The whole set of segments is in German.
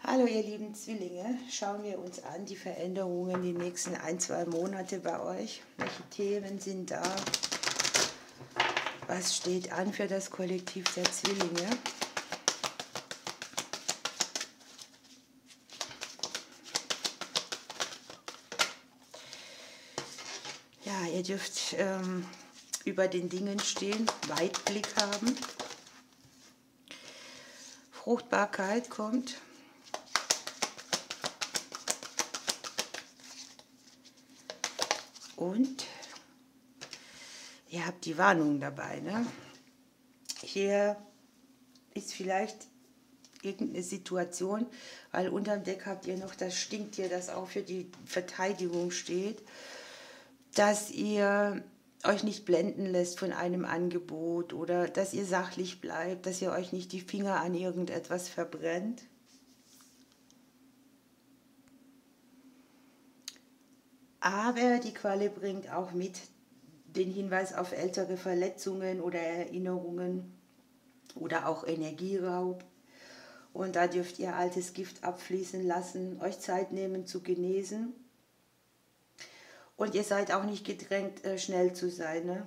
Hallo ihr lieben Zwillinge, schauen wir uns an die Veränderungen die nächsten 1, 2 Monate bei euch. Welche Themen sind da? Was steht an für das Kollektiv der Zwillinge? Ja, ihr dürft über den Dingen stehen, Weitblick haben. Fruchtbarkeit kommt. Und ihr habt die Warnung dabei, ne? Hier ist vielleicht irgendeine Situation, weil unterm Deck habt ihr noch das Stinktier, das auch für die Verteidigung steht, dass ihr euch nicht blenden lässt von einem Angebot oder dass ihr sachlich bleibt, dass ihr euch nicht die Finger an irgendetwas verbrennt. Aber die Qualle bringt auch mit den Hinweis auf ältere Verletzungen oder Erinnerungen oder auch Energieraub. Und da dürft ihr altes Gift abfließen lassen, euch Zeit nehmen zu genesen. Und ihr seid auch nicht gedrängt, schnell zu sein. Ne?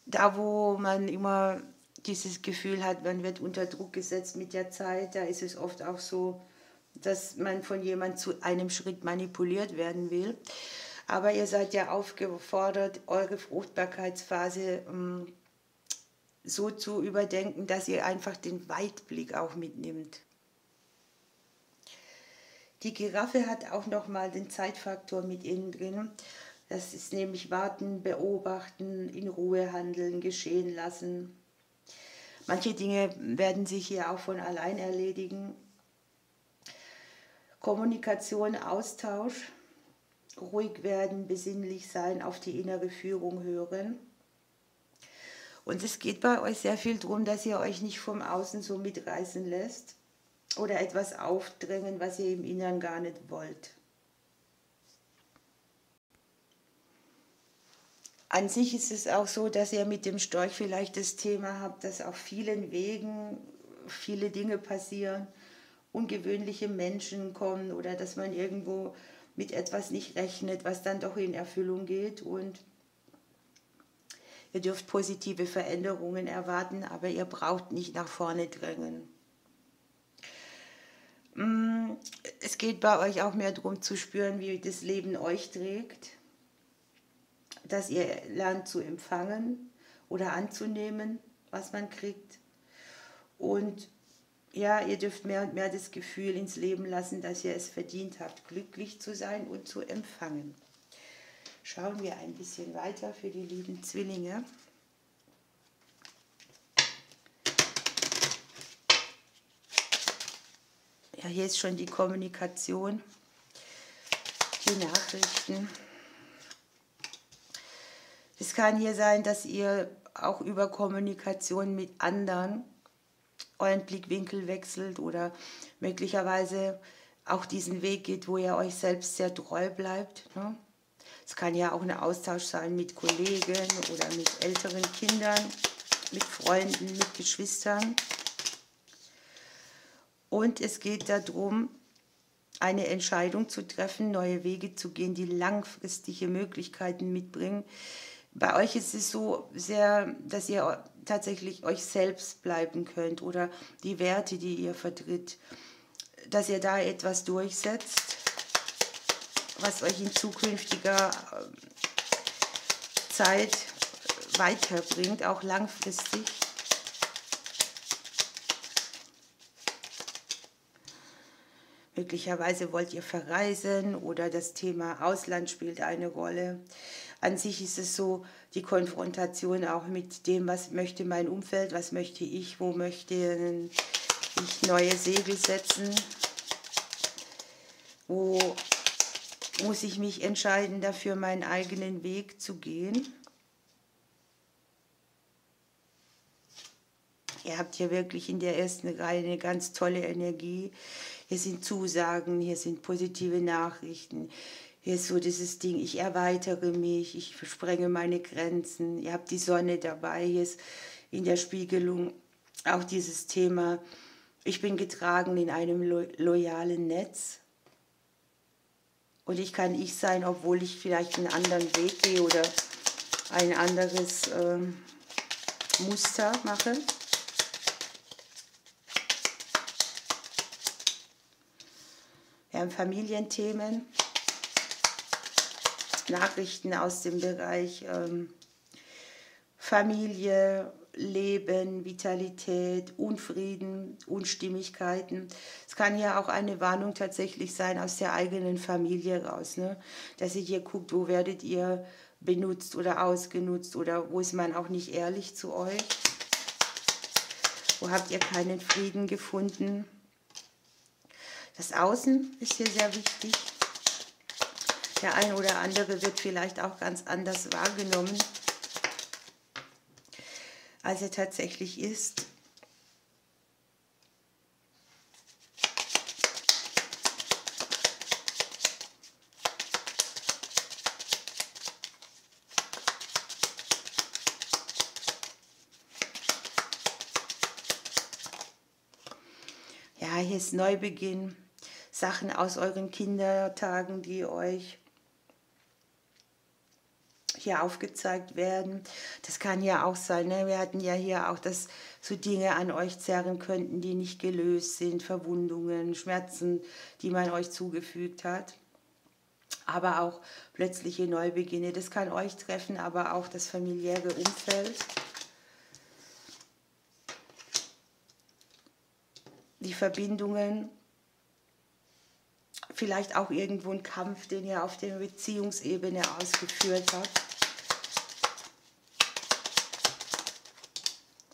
Da, wo man immer dieses Gefühl hat, man wird unter Druck gesetzt mit der Zeit, da ist es oft auch so, dass man von jemandem zu einem Schritt manipuliert werden will. Aber ihr seid ja aufgefordert, eure Fruchtbarkeitsphase so zu überdenken, dass ihr einfach den Weitblick auch mitnimmt. Die Giraffe hat auch nochmal den Zeitfaktor mit innen drin. Das ist nämlich warten, beobachten, in Ruhe handeln, geschehen lassen. Manche Dinge werden sich hier auch von allein erledigen. Kommunikation, Austausch, ruhig werden, besinnlich sein, auf die innere Führung hören. Und es geht bei euch sehr viel darum, dass ihr euch nicht vom Außen so mitreißen lässt oder etwas aufdrängen, was ihr im Inneren gar nicht wollt. An sich ist es auch so, dass ihr mit dem Storch vielleicht das Thema habt, dass auf vielen Wegen viele Dinge passieren, ungewöhnliche Menschen kommen oder dass man irgendwo mit etwas nicht rechnet, was dann doch in Erfüllung geht. Und ihr dürft positive Veränderungen erwarten, aber ihr braucht nicht nach vorne drängen. Es geht bei euch auch mehr darum zu spüren, wie das Leben euch trägt, dass ihr lernt zu empfangen oder anzunehmen, was man kriegt. Und ja, ihr dürft mehr und mehr das Gefühl ins Leben lassen, dass ihr es verdient habt, glücklich zu sein und zu empfangen. Schauen wir ein bisschen weiter für die lieben Zwillinge. Ja, hier ist schon die Kommunikation, die Nachrichten. Es kann hier sein, dass ihr auch über Kommunikation mit anderen euren Blickwinkel wechselt oder möglicherweise auch diesen Weg geht, wo ihr euch selbst sehr treu bleibt. Ne? Es kann ja auch ein Austausch sein mit Kollegen oder mit älteren Kindern, mit Freunden, mit Geschwistern. Und es geht darum, eine Entscheidung zu treffen, neue Wege zu gehen, die langfristige Möglichkeiten mitbringen. Bei euch ist es so sehr, dass ihr tatsächlich euch selbst bleiben könnt oder die Werte, die ihr vertritt, dass ihr da etwas durchsetzt, was euch in zukünftiger Zeit weiterbringt, auch langfristig. Möglicherweise wollt ihr verreisen oder das Thema Ausland spielt eine Rolle. An sich ist es so, die Konfrontation auch mit dem, was möchte mein Umfeld, was möchte ich, wo möchte ich neue Segel setzen, wo muss ich mich entscheiden, dafür meinen eigenen Weg zu gehen. Ihr habt hier wirklich in der ersten Reihe eine ganz tolle Energie. Hier sind Zusagen, hier sind positive Nachrichten. Hier ist so dieses Ding, ich erweitere mich, ich sprenge meine Grenzen. Ihr habt die Sonne dabei, hier ist in der Spiegelung auch dieses Thema, Ich bin getragen in einem loyalen Netz. Und ich kann ich sein, obwohl ich vielleicht einen anderen Weg gehe oder ein anderes Muster mache. Wir haben Familienthemen, Nachrichten aus dem Bereich Familie, Leben, Vitalität, Unfrieden, Unstimmigkeiten. Es kann ja auch eine Warnung tatsächlich sein aus der eigenen Familie raus, ne? Dass ihr hier guckt, wo werdet ihr benutzt oder ausgenutzt oder wo ist man auch nicht ehrlich zu euch? Wo habt ihr keinen Frieden gefunden? Das Außen ist hier sehr wichtig. Der ein oder andere wird vielleicht auch ganz anders wahrgenommen, als er tatsächlich ist. Ja, hier ist Neubeginn, Sachen aus euren Kindertagen, die euch hier aufgezeigt werden. Das kann ja auch sein, ne? Wir hatten ja hier auch, dass so Dinge an euch zerren könnten, die nicht gelöst sind, Verwundungen, Schmerzen, die man euch zugefügt hat. Aber auch plötzliche Neubeginne, das kann euch treffen, aber auch das familiäre Umfeld. Die Verbindungen, vielleicht auch irgendwo ein Kampf, den ihr auf der Beziehungsebene ausgeführt habt.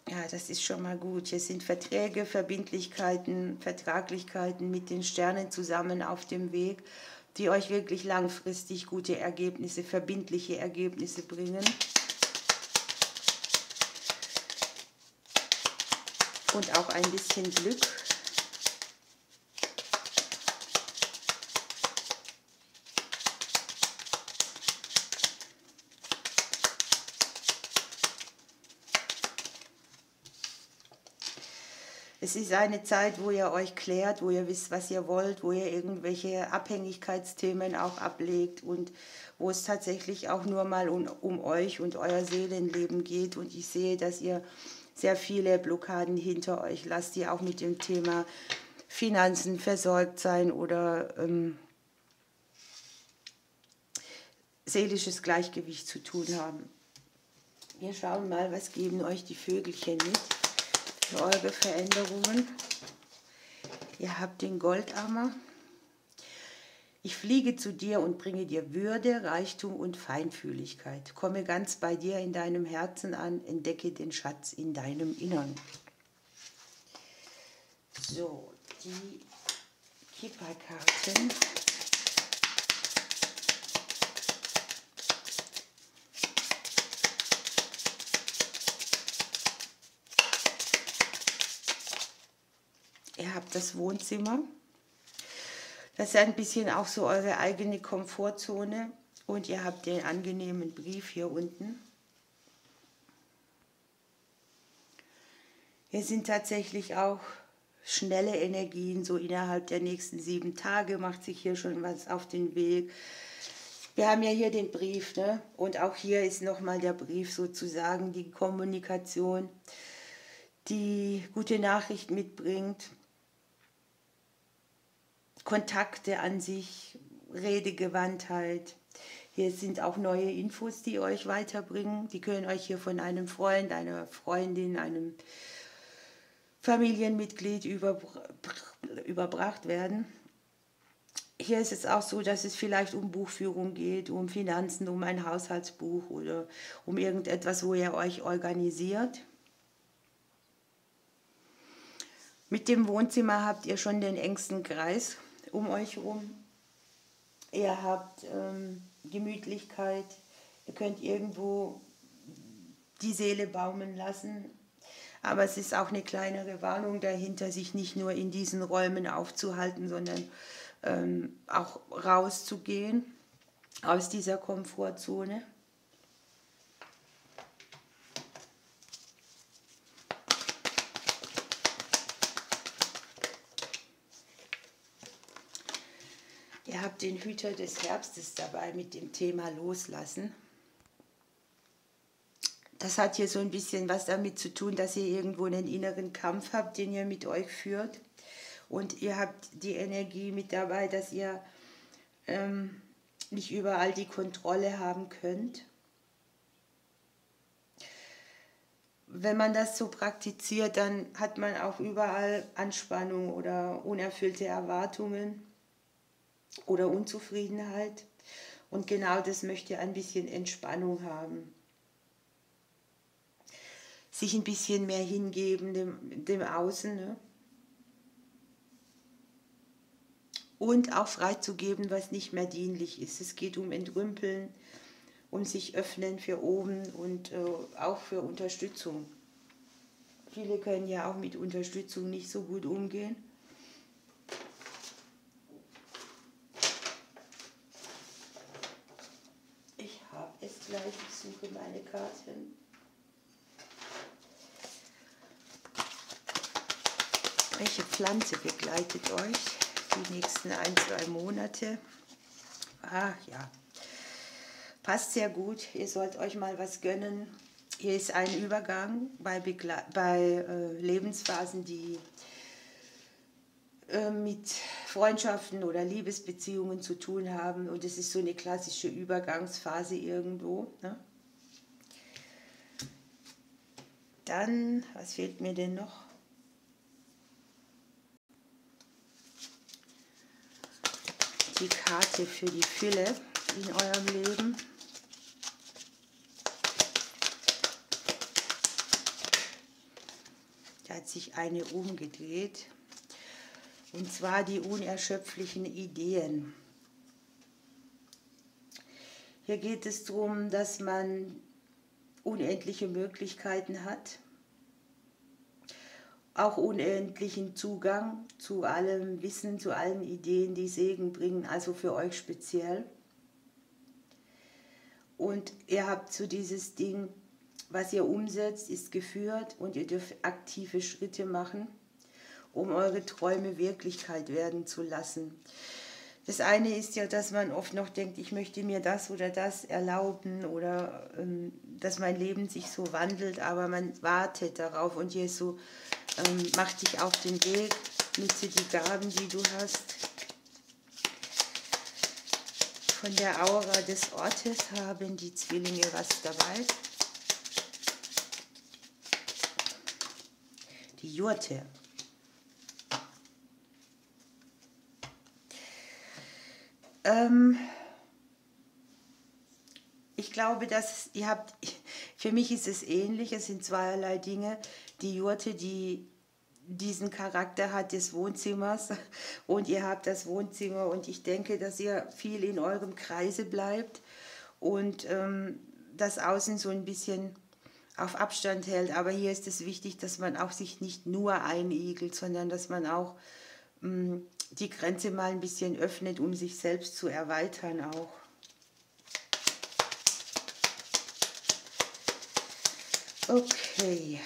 Ja, das ist schon mal gut. Hier sind Verträge, Verbindlichkeiten, Vertraglichkeiten mit den Sternen zusammen auf dem Weg, die euch wirklich langfristig gute Ergebnisse, verbindliche Ergebnisse bringen. Und auch ein bisschen Glück. Es ist eine Zeit, wo ihr euch klärt, wo ihr wisst, was ihr wollt, wo ihr irgendwelche Abhängigkeitsthemen auch ablegt und wo es tatsächlich auch nur mal um euch und euer Seelenleben geht. Und ich sehe, dass ihr sehr viele Blockaden hinter euch lasst, die auch mit dem Thema Finanzen versorgt sein oder seelisches Gleichgewicht zu tun haben. Wir schauen mal, was geben euch die Vögelchen mit für eure Veränderungen. Ihr habt den Goldammer. Ich fliege zu dir und bringe dir Würde, Reichtum und Feinfühligkeit. Komme ganz bei dir in deinem Herzen an, entdecke den Schatz in deinem Innern. So, die Kipperkarten. Ihr habt das Wohnzimmer. Das ist ein bisschen auch so eure eigene Komfortzone. Und ihr habt den angenehmen Brief hier unten. Hier sind tatsächlich auch schnelle Energien, so innerhalb der nächsten 7 Tage macht sich hier schon was auf den Weg. Wir haben ja hier den Brief, ne? Und auch hier ist nochmal der Brief sozusagen, die Kommunikation, die gute Nachricht mitbringt. Kontakte an sich, Redegewandtheit. Hier sind auch neue Infos, die euch weiterbringen. Die können euch hier von einem Freund, einer Freundin, einem Familienmitglied überbracht werden. Hier ist es auch so, dass es vielleicht um Buchführung geht, um Finanzen, um ein Haushaltsbuch oder um irgendetwas, wo ihr euch organisiert. Mit dem Wohnzimmer habt ihr schon den engsten Kreis um euch herum. Ihr habt Gemütlichkeit, ihr könnt irgendwo die Seele baumeln lassen. Aber es ist auch eine kleinere Warnung dahinter, sich nicht nur in diesen Räumen aufzuhalten, sondern auch rauszugehen aus dieser Komfortzone. Ihr habt den Hüter des Herbstes dabei mit dem Thema Loslassen. Das hat hier so ein bisschen was damit zu tun, dass ihr irgendwo einen inneren Kampf habt, den ihr mit euch führt. Und ihr habt die Energie mit dabei, dass ihr nicht überall die Kontrolle haben könnt. Wenn man das so praktiziert, dann hat man auch überall Anspannung oder unerfüllte Erwartungen oder Unzufriedenheit. Und genau das möchte ein bisschen Entspannung haben. Sich ein bisschen mehr hingeben dem Außen, ne? Und auch freizugeben, was nicht mehr dienlich ist. Es geht um Entrümpeln, um sich öffnen für oben und auch für Unterstützung. Viele können ja auch mit Unterstützung nicht so gut umgehen. Ich habe es gleich, ich suche meine Karten. Welche Pflanze begleitet euch die nächsten 1-2 Monate? Ach ja, passt sehr gut. Ihr sollt euch mal was gönnen. Hier ist ein Übergang bei Lebensphasen, die mit Freundschaften oder Liebesbeziehungen zu tun haben. Und es ist so eine klassische Übergangsphase irgendwo, ne? Dann, was fehlt mir denn noch? Die Karte für die Fülle in eurem Leben. Da hat sich eine umgedreht. Und zwar die unerschöpflichen Ideen. Hier geht es darum, dass man unendliche Möglichkeiten hat. Auch unendlichen Zugang zu allem Wissen, zu allen Ideen, die Segen bringen, also für euch speziell. Und ihr habt so dieses Ding, was ihr umsetzt, ist geführt und ihr dürft aktive Schritte machen, um eure Träume Wirklichkeit werden zu lassen. Das eine ist ja, dass man oft noch denkt, ich möchte mir das oder das erlauben oder dass mein Leben sich so wandelt, aber man wartet darauf und hier ist so, mach dich auf den Weg, nutze die Gaben, die du hast. Von der Aura des Ortes haben die Zwillinge was dabei. Die Jurte. Ich glaube, dass ihr habt, für mich ist es ähnlich, es sind zweierlei Dinge. Die Jurte, die diesen Charakter hat des Wohnzimmers und ihr habt das Wohnzimmer und ich denke, dass ihr viel in eurem Kreise bleibt und das Außen so ein bisschen auf Abstand hält. Aber hier ist es wichtig, dass man auch sich nicht nur einigelt, sondern dass man auch die Grenze mal ein bisschen öffnet, um sich selbst zu erweitern auch. Okay.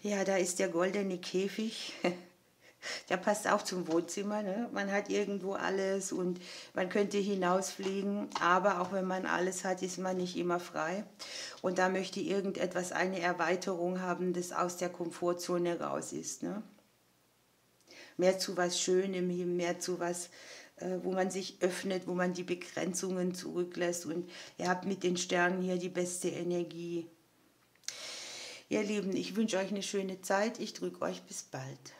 Ja, da ist der goldene Käfig. Der passt auch zum Wohnzimmer, ne? Man hat irgendwo alles und man könnte hinausfliegen, aber auch wenn man alles hat, ist man nicht immer frei. Und da möchte irgendetwas eine Erweiterung haben, das aus der Komfortzone raus ist, ne? Mehr zu was Schönem hin, mehr zu was, wo man sich öffnet, wo man die Begrenzungen zurücklässt. Und ihr habt mit den Sternen hier die beste Energie. Ihr Lieben, ich wünsche euch eine schöne Zeit. Ich drücke euch bis bald.